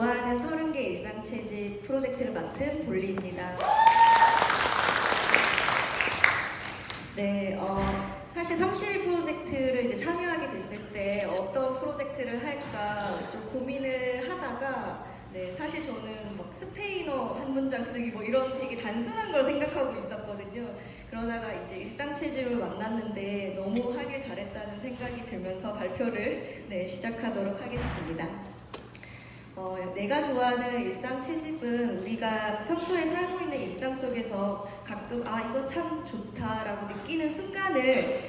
좋아하는 30개 일상체집 프로젝트를 맡은 볼리입니다. 네, 사실 30일 프로젝트를 이제 참여하게 됐을 때 어떤 프로젝트를 할까 좀 고민을 하다가 사실 저는 막 스페인어 한 문장 쓰기 뭐 이런 되게 단순한 걸 생각하고 있었거든요. 그러다가 이제 일상체집을 만났는데 너무 하길 잘했다는 생각이 들면서 발표를 시작하도록 하겠습니다. 내가 좋아하는 일상 채집은 우리가 평소에 살고 있는 일상 속에서 가끔 이거 참 좋다라고 느끼는 순간을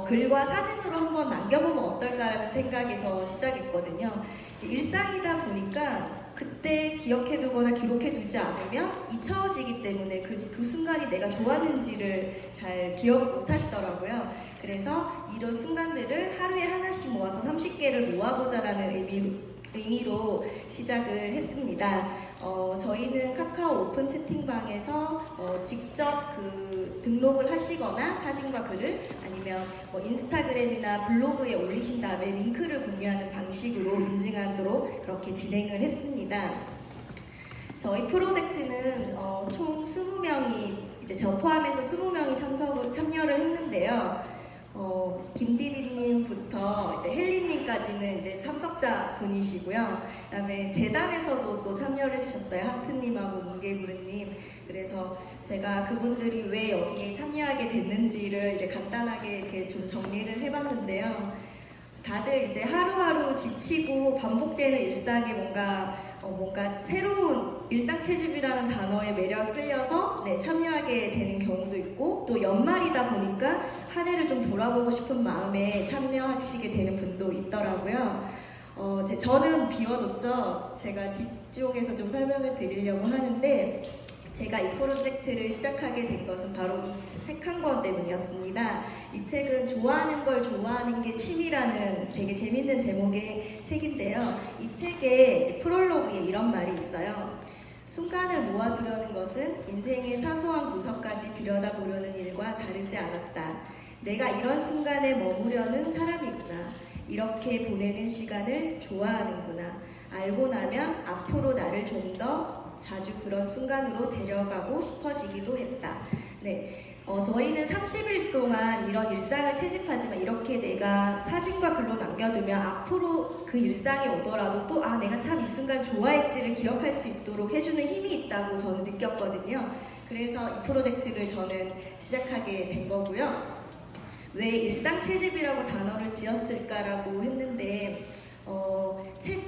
글과 사진으로 한번 남겨보면 어떨까라는 생각에서 시작했거든요. 이제 일상이다 보니까 그때 기억해두거나 기록해두지 않으면 잊혀지기 때문에 그 순간이 내가 좋았는지를 잘 기억을 못하시더라고요. 그래서 이런 순간들을 하루에 하나씩 모아서 30개를 모아보자라는 의미로 시작을 했습니다. 저희는 카카오 오픈 채팅방에서 직접 등록을 하시거나 사진과 글을 아니면 인스타그램이나 블로그에 올리신 다음에 링크를 공유하는 방식으로 인증하도록 그렇게 진행을 했습니다. 저희 프로젝트는 총 20명이 이제 저 포함해서 20명이 참여를 했는데요. 김디디님부터 이제 헬리님까지는 이제 참석자 분이시고요. 그다음에 재단에서도 또 참여를 해주셨어요. 하트님하고 문개구르님. 그래서 제가 그분들이 왜 여기에 참여하게 됐는지를 이제 간단하게 이렇게 좀 정리를 해봤는데요. 다들 이제 하루하루 지치고 반복되는 일상에 뭔가 새로운 일상 채집이라는 단어의 매력에 끌려서 참여하게 되는 경우도 있고, 또 연말이다 보니까 한 해를 좀 돌아보고 싶은 마음에 참여하시게 되는 분도 있더라고요. 저는 비워뒀죠. 제가 뒤쪽에서 좀 설명을 드리려고 하는데, 제가 이 프로젝트를 시작하게 된 것은 바로 이 책 한 권 때문이었습니다. 이 책은 좋아하는 걸 좋아하는 게 취미라는 되게 재밌는 제목의 책인데요. 이 책에 이제 프롤로그에 이런 말이 있어요. 순간을 모아두려는 것은 인생의 사소한 구석까지 들여다보려는 일과 다르지 않았다. 내가 이런 순간에 머무려는 사람이구나. 이렇게 보내는 시간을 좋아하는구나. 알고 나면 앞으로 나를 좀 더 자주 그런 순간으로 데려가고 싶어지기도 했다. 저희는 30일 동안 이런 일상을 채집하지만 이렇게 내가 사진과 글로 남겨두면 앞으로 그 일상이 오더라도 또 내가 참 이 순간 좋아했지를 기억할 수 있도록 해주는 힘이 있다고 저는 느꼈거든요. 그래서 이 프로젝트를 저는 시작하게 된 거고요. 왜 일상 채집이라고 단어를 지었을까라고 했는데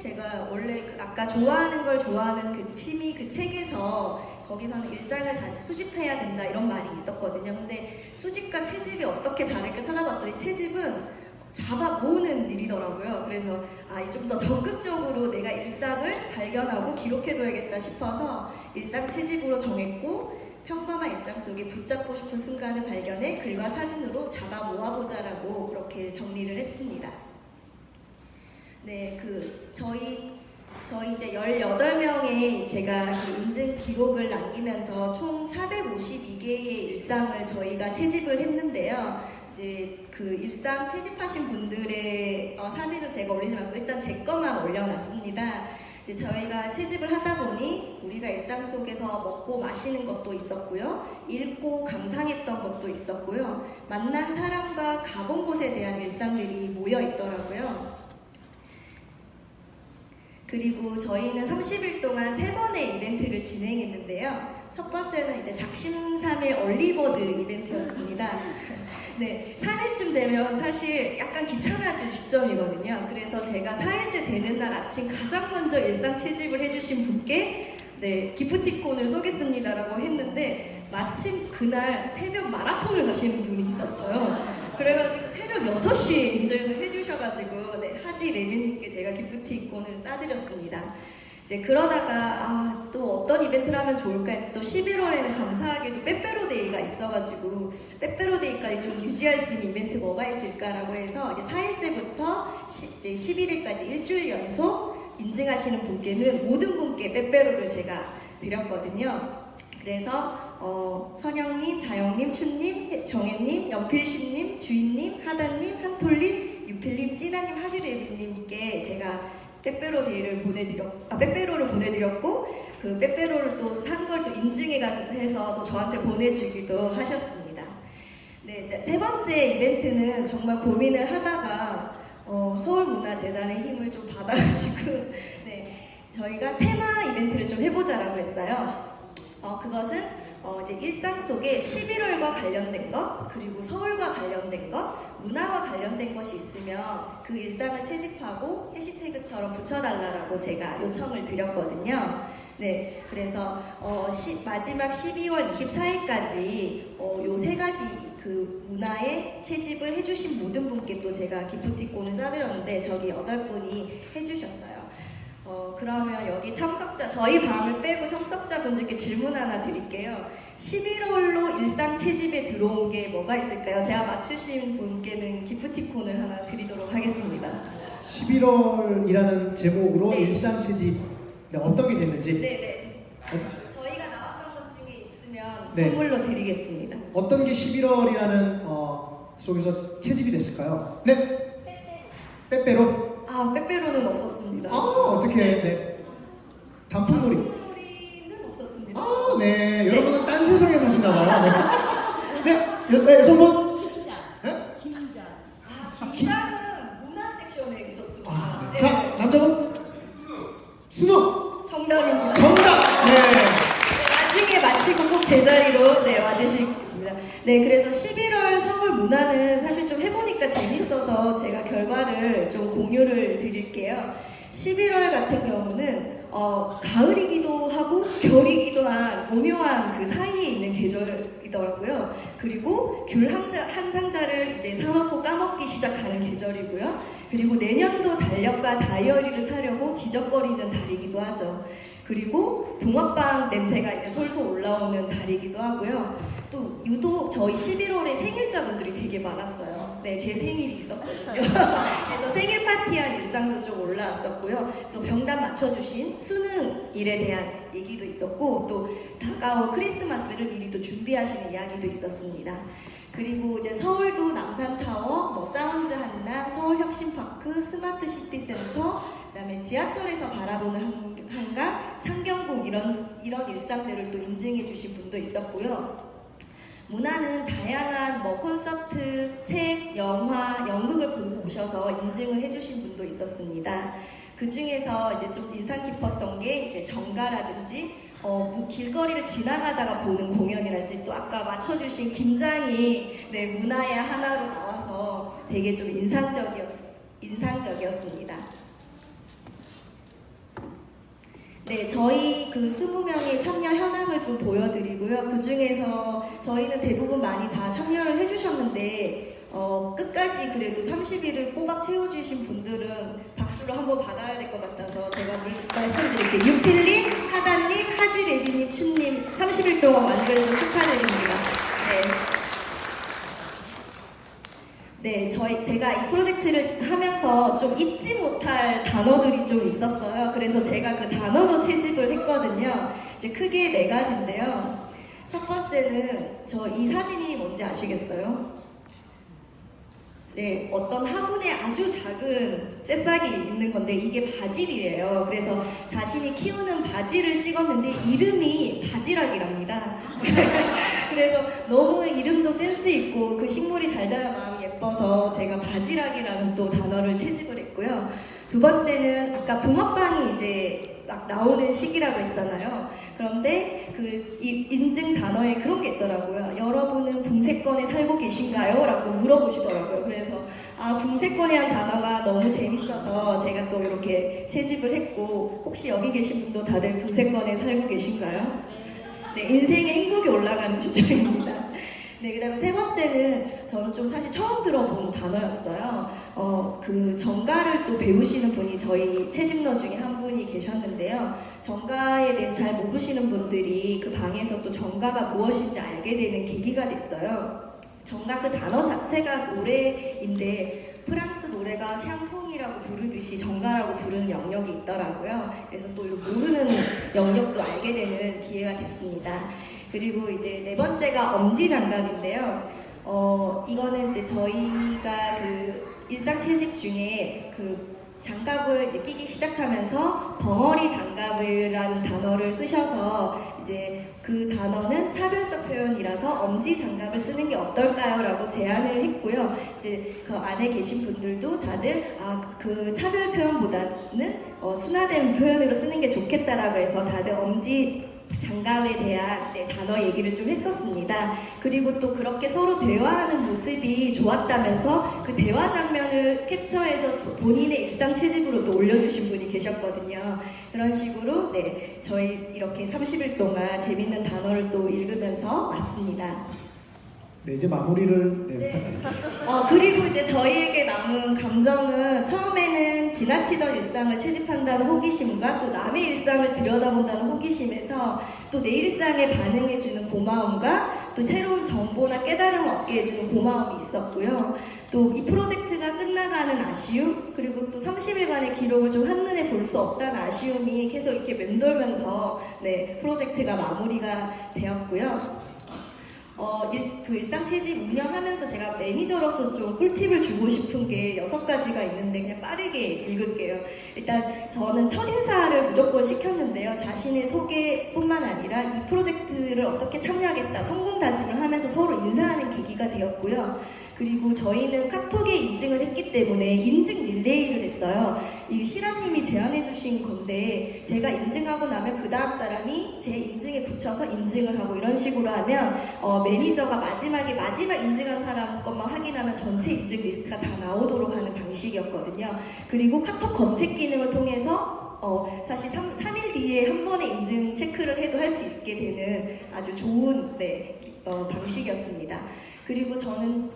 제가 원래 아까 좋아하는 걸 좋아하는 그 취미 그 책에서 거기서는 일상을 잘 수집해야 된다 이런 말이 있었거든요. 근데 수집과 채집이 어떻게 다를까 찾아봤더니 채집은 잡아 모으는 일이더라고요. 그래서 좀 더 적극적으로 내가 일상을 발견하고 기록해둬야겠다 싶어서 일상 채집으로 정했고, 평범한 일상 속에 붙잡고 싶은 순간을 발견해 글과 사진으로 잡아 모아보자라고 그렇게 정리를 했습니다. 저희 이제 18명의 제가 인증 기록을 남기면서 총 452개의 일상을 저희가 채집을 했는데요. 이제 그 일상 채집하신 분들의 사진은 제가 올리지 말고 일단 제 것만 올려놨습니다. 이제 저희가 채집을 하다 보니 우리가 일상 속에서 먹고 마시는 것도 있었고요. 읽고 감상했던 것도 있었고요. 만난 사람과 가본 곳에 대한 일상들이 모여 있더라고요. 그리고 저희는 30일 동안 3번의 이벤트를 진행했는데요. 첫 번째는 이제 작심삼일 얼리버드 이벤트였습니다. 3일쯤 되면 사실 약간 귀찮아질 시점이거든요. 그래서 제가 4일째 되는 날 아침 가장 먼저 일상 채집을 해주신 분께 기프티콘을 쏘겠습니다라고 했는데, 마침 그날 새벽 마라톤을 가시는 분이 있었어요. 그래가지고 새벽 6시에 인증을 해주셔가지고 하지 레미님께 제가 기프티콘을 싸드렸습니다. 이제 그러다가 또 어떤 이벤트를 하면 좋을까 했는데, 또 11월에는 감사하게도 빼빼로데이가 있어가지고 빼빼로데이까지 좀 유지할 수 있는 이벤트 뭐가 있을까라고 해서 이제 4일째부터 이제 11일까지 일주일 연속 인증하시는 분께는 모든 분께 빼빼로를 제가 드렸거든요. 그래서 선영님, 자영님, 춘님, 정혜님, 연필심님, 주인님, 하단님, 한톨님, 유필님, 찌나님, 하시레비님께 제가 빼빼로 데이를 빼빼로를 보내드렸고 그 빼빼로를 또 산 걸 또 인증해서 또 저한테 보내주기도 하셨습니다. 네, 세 번째 이벤트는 정말 고민을 하다가 서울문화재단의 힘을 좀 받아가지고 네, 저희가 테마 이벤트를 좀 해보자라고 했어요. 그것은 이제 일상 속에 11월과 관련된 것, 그리고 서울과 관련된 것, 문화와 관련된 것이 있으면 그 일상을 채집하고 해시태그처럼 붙여달라고 제가 요청을 드렸거든요. 네, 그래서 마지막 12월 24일까지 요 세 가지 그 문화의 채집을 해주신 모든 분께 또 제가 기프티콘을 싸드렸는데 저기 8분이 해주셨어요. 그러면 여기 참석자, 저희 방을 빼고 참석자분들께 질문 하나 드릴게요. 11월로 일상 채집에 들어온 게 뭐가 있을까요? 제가 맞추신 분께는 기프티콘을 하나 드리도록 하겠습니다. 11월이라는 제목으로 네. 일상 채집 어떤 게 됐는지 네네. 저희가 나왔던 것 중에 있으면 네. 선물로 드리겠습니다. 어떤 게 11월이라는 속에서 채집이 됐을까요? 네? 빼빼로? 빼빼로는 없었습니다. 어떻게 네. 단풍놀이? 단풍놀이는 없었습니다. 네. 여러분은 딴 세상에 사시나 봐요. 네. 네. 여성분? 김장. 네? 김장. 김장은 문화 섹션에 있었습니다. 네. 자, 남자분? 수능! 정답입니다. 정답! 네. 나중에 마치고 꼭 제자리로 와주시겠습니다. 네, 그래서 11월 서울 문화는 사실 좀 해보니까 재밌어서 제가 결과를 좀 공유를 드릴게요. 11월 같은 경우는 가을이기도 하고 겨울이기도 한 오묘한 그 사이에 있는 계절이더라고요. 그리고 귤 한 상자를 이제 사놓고 까먹기 시작하는 계절이고요. 그리고 내년도 달력과 다이어리를 사려고 뒤적거리는 달이기도 하죠. 그리고 붕어빵 냄새가 이제 솔솔 올라오는 달이기도 하고요. 또 유독 저희 11월에 생일자분들이 되게 많았어요. 네, 제 생일이 있었거든요. 그래서 생일 파티한 일상도 좀 올라왔었고요. 또 정답 맞춰주신 수능일에 대한 얘기도 있었고 또 다가올 크리스마스를 미리 또 준비하시는 이야기도 있었습니다. 그리고 이제 서울도 남산타워, 사운즈 한강, 서울혁신파크, 스마트시티센터, 그다음에 지하철에서 바라보는 한강, 창경궁 이런 일상들을 또 인증해주신 분도 있었고요. 문화는 다양한 콘서트, 책, 영화, 연극을 보고 오셔서 인증을 해주신 분도 있었습니다. 그 중에서 이제 좀 인상 깊었던 게 이제 정가라든지 길거리를 지나가다가 보는 공연이랄지 또 아까 맞춰주신 김장이 네, 문화의 하나로 나와서 되게 좀 인상적이었습니다. 네, 저희 그 20명의 참여 현황을 좀 보여드리고요. 그 중에서 저희는 대부분 많이 다 참여를 해주셨는데 끝까지 그래도 30일을 꼬박 채워주신 분들은 박수를 한번 받아야 될 것 같아서 제가 말씀드릴게요. 유필님, 하다님, 하지레비님, 춘님 30일 동안 완주해서 축하드립니다. 네, 제가 이 프로젝트를 하면서 좀 잊지 못할 단어들이 좀 있었어요. 그래서 제가 그 단어도 채집을 했거든요. 이제 크게 4가지인데요. 첫 번째는 이 사진이 뭔지 아시겠어요? 네, 어떤 화분에 아주 작은 새싹이 있는 건데 이게 바질이에요. 그래서 자신이 키우는 바질을 찍었는데 이름이 바지락이랍니다. 그래서 너무 이름도 센스 있고 그 식물이 잘 자라 마음이 예뻐서 제가 바지락이라는 또 단어를 채집을 했고요. 두 번째는 아까 붕어빵이 이제 막 나오는 시기라고 했잖아요. 그런데 그 인증 단어에 그런 게 있더라고요. 여러분은 붕세권에 살고 계신가요? 라고 물어보시더라고요. 그래서 붕세권이라는 단어가 너무 재밌어서 제가 또 이렇게 채집을 했고 혹시 여기 계신 분도 다들 붕세권에 살고 계신가요? 네, 인생의 행복이 올라가는 지점입니다. 네, 그 다음에 세 번째는 저는 좀 사실 처음 들어본 단어였어요. 그 정가를 또 배우시는 분이 저희 채집러 중에 한 분이 계셨는데요. 정가에 대해서 잘 모르시는 분들이 그 방에서 또 정가가 무엇인지 알게 되는 계기가 됐어요. 정가 그 단어 자체가 노래인데 프랑스 노래가 샹송이라고 부르듯이 정가라고 부르는 영역이 있더라고요. 그래서 또 모르는 영역도 알게 되는 기회가 됐습니다. 그리고 이제 4번째가 엄지장갑인데요. 이거는 이제 저희가 그 일상 채집 중에 그 장갑을 이제 끼기 시작하면서 벙어리 장갑이라는 단어를 쓰셔서 이제 그 단어는 차별적 표현이라서 엄지 장갑을 쓰는 게 어떨까요?라고 제안을 했고요. 이제 그 안에 계신 분들도 다들 그 차별 표현보다는 순화된 표현으로 쓰는 게 좋겠다라고 해서 다들 엄지 장갑에 대한 단어 얘기를 좀 했었습니다. 그리고 또 그렇게 서로 대화하는 모습이 좋았다면서 그 대화 장면을 캡처해서 본인의 일상 채집으로 또 올려주신 분이 계셨거든요. 그런 식으로 저희 이렇게 30일 동안 재밌는 단어를 또 읽으면서 왔습니다. 네, 이제 마무리를 네. 부탁드립니다. 그리고 이제 저희에게 남은 감정은 처음에는 지나치던 일상을 채집한다는 호기심과 또 남의 일상을 들여다본다는 호기심에서 또 내 일상에 반응해주는 고마움과 또 새로운 정보나 깨달음을 얻게 해주는 고마움이 있었고요. 또 이 프로젝트가 끝나가는 아쉬움, 그리고 또 30일간의 기록을 좀 한눈에 볼 수 없다는 아쉬움이 계속 이렇게 맴돌면서 프로젝트가 마무리가 되었고요. 그 일상 채집 운영하면서 제가 매니저로서 좀 꿀팁을 주고 싶은 게 6가지가 있는데 그냥 빠르게 읽을게요. 일단 저는 첫인사를 무조건 시켰는데요. 자신의 소개뿐만 아니라 이 프로젝트를 어떻게 참여하겠다 성공 다짐을 하면서 서로 인사하는 계기가 되었고요. 그리고 저희는 카톡에 인증을 했기 때문에 인증 릴레이를 했어요. 이게 시라님이 제안해 주신 건데 제가 인증하고 나면 그 다음 사람이 제 인증에 붙여서 인증을 하고 이런 식으로 하면 매니저가 마지막 인증한 사람 것만 확인하면 전체 인증 리스트가 다 나오도록 하는 방식이었거든요. 그리고 카톡 검색 기능을 통해서 사실 3일 뒤에 한 번에 인증 체크를 해도 할 수 있게 되는 아주 좋은 방식이었습니다. 그리고 저는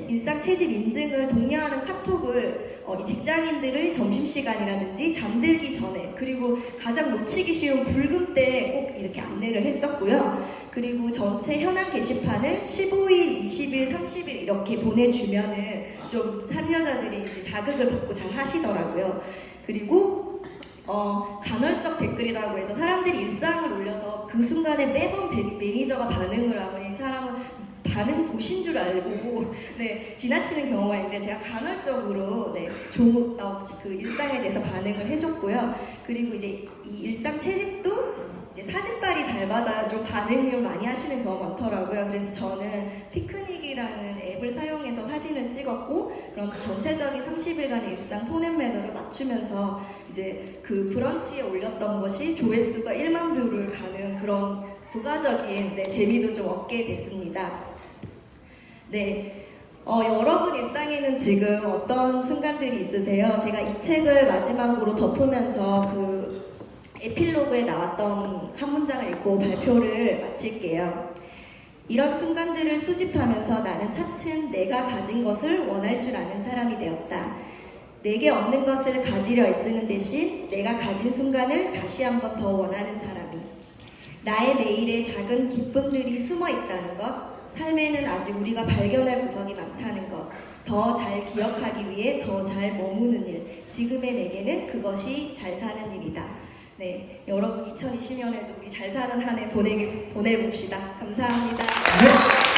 일상 채집 인증을 독려하는 카톡을 직장인들의 점심시간이라든지 잠들기 전에 그리고 가장 놓치기 쉬운 불금 때 꼭 이렇게 안내를 했었고요. 그리고 전체 현황 게시판을 15일, 20일, 30일 이렇게 보내주면은 좀 참여자들이 이제 자극을 받고 잘 하시더라고요. 그리고 간헐적 댓글이라고 해서 사람들이 일상을 올려서 그 순간에 매번 매니저가 반응을 하면 이 사람은 반응 보신 줄 알고 지나치는 경우가 있는데 제가 간헐적으로 그 일상에 대해서 반응을 해줬고요. 그리고 이제 이 일상 채집도 이제 사진빨이 잘 받아 좀 반응을 많이 하시는 경우가 많더라고요. 그래서 저는 피크닉이라는 앱을 사용해서 사진을 찍었고 그런 전체적인 30일간의 일상 톤앤 매너를 맞추면서 이제 그 브런치에 올렸던 것이 조회수가 1만 뷰를 가는 그런 부가적인 재미도 좀 얻게 됐습니다. 여러분 일상에는 지금 어떤 순간들이 있으세요? 제가 이 책을 마지막으로 덮으면서 그 에필로그에 나왔던 한 문장을 읽고 발표를 마칠게요. 이런 순간들을 수집하면서 나는 차츰 내가 가진 것을 원할 줄 아는 사람이 되었다. 내게 없는 것을 가지려 애쓰는 대신 내가 가진 순간을 다시 한번 더 원하는 사람이. 나의 매일에 작은 기쁨들이 숨어 있다는 것, 삶에는 아직 우리가 발견할 구석이 많다는 것, 더 잘 기억하기 위해 더 잘 머무는 일, 지금의 내게는 그것이 잘 사는 일이다. 여러분 2020년에도 우리 잘 사는 한 해 보내봅시다. 감사합니다. 네.